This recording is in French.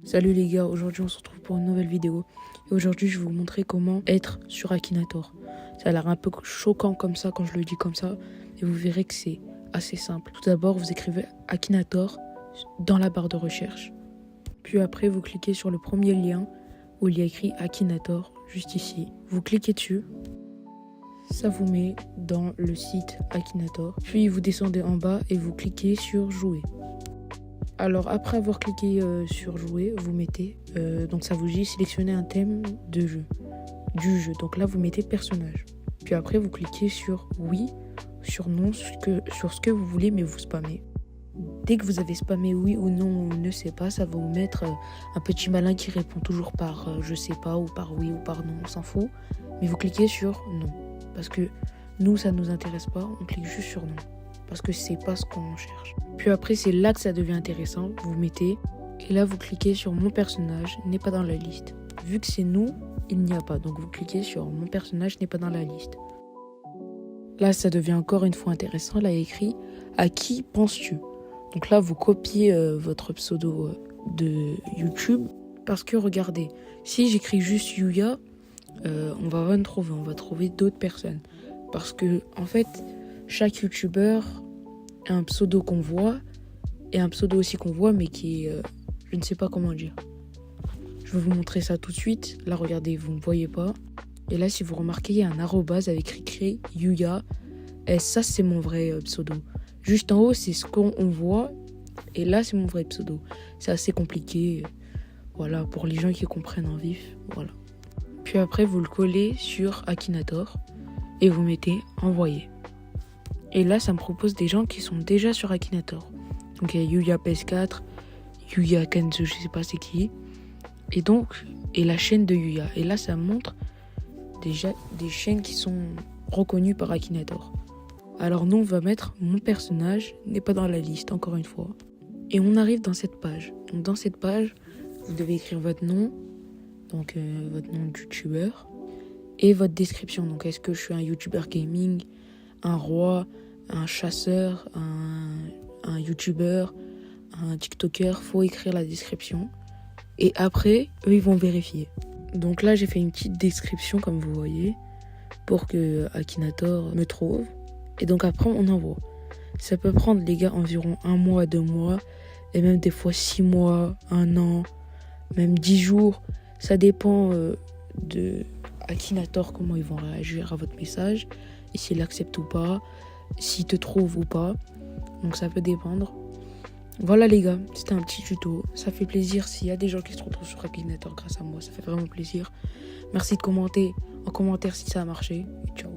Salut les gars, aujourd'hui on se retrouve pour une nouvelle vidéo. Et aujourd'hui je vais vous montrer comment être sur Akinator. Ça a l'air un peu choquant comme ça quand je le dis comme ça. Et vous verrez que c'est assez simple. Tout d'abord vous écrivez Akinator dans la barre de recherche. Puis après vous cliquez sur le premier lien où il y a écrit Akinator, juste ici. Vous cliquez dessus. Ça vous met dans le site Akinator. Puis vous descendez en bas et vous cliquez sur jouer. Alors après avoir cliqué sur jouer, vous mettez, donc ça vous dit sélectionner un thème du jeu. Donc là vous mettez personnage. Puis après vous cliquez sur oui, sur non, sur ce que vous voulez, mais vous spammez. Dès que vous avez spammé oui ou non, ou ne sais pas, ça va vous mettre un petit malin qui répond toujours par je sais pas, ou par oui ou par non, on s'en fout. Mais vous cliquez sur non. Parce que nous ça nous intéresse pas, on clique juste sur non. Parce que c'est pas ce qu'on cherche. Puis après c'est là que ça devient intéressant, vous mettez et là vous cliquez sur mon personnage n'est pas dans la liste. Vu que c'est nous, il n'y a pas, donc vous cliquez sur mon personnage n'est pas dans la liste. Là ça devient encore une fois intéressant, là il y a écrit à qui penses-tu. Donc là vous copiez votre pseudo de YouTube parce que regardez, si j'écris juste Yuya, on va pas me trouver, on va trouver d'autres personnes. Parce que en fait chaque youtubeur a un pseudo qu'on voit et un pseudo aussi qu'on voit mais qui est je ne sais pas comment dire. Je vais vous montrer ça tout de suite. Là regardez, vous ne voyez pas. Et là si vous remarquez il y a un arrobase avec écrit Yuya. Et ça c'est mon vrai pseudo. Juste en haut c'est ce qu'on voit et là c'est mon vrai pseudo. C'est assez compliqué. Voilà, pour les gens qui comprennent en vif. Voilà. Puis après vous le collez sur Akinator et vous mettez envoyer. Et là, ça me propose des gens qui sont déjà sur Akinator. Donc, il y a Yuya PS4, Yuya Kenzo, je sais pas c'est qui. Et donc, et la chaîne de Yuya. Et là, ça montre déjà des chaînes qui sont reconnues par Akinator. Alors, nous, on va mettre mon personnage n'est pas dans la liste, encore une fois. Et on arrive dans cette page. Donc, dans cette page, vous devez écrire votre nom, donc votre nom de youtubeur, et votre description. Donc, est-ce que je suis un youtubeur gaming, un roi, un chasseur, un youtubeur, un tiktoker, faut écrire la description. Et après, eux, ils vont vérifier. Donc là, j'ai fait une petite description, comme vous voyez, pour que Akinator me trouve. Et donc après, on envoie. Ça peut prendre, les gars, environ 1 mois, 2 mois, et même des fois 6 mois, 1 an, même 10 jours. Ça dépend de Akinator, comment ils vont réagir à votre message, et s'il accepte ou pas, s'il te trouve ou pas. Donc ça peut dépendre. Voilà les gars, c'était un petit tuto. Ça fait plaisir s'il y a des gens qui se retrouvent sur Akinator grâce à moi. Ça fait vraiment plaisir. Merci de commenter en commentaire si ça a marché. Et ciao.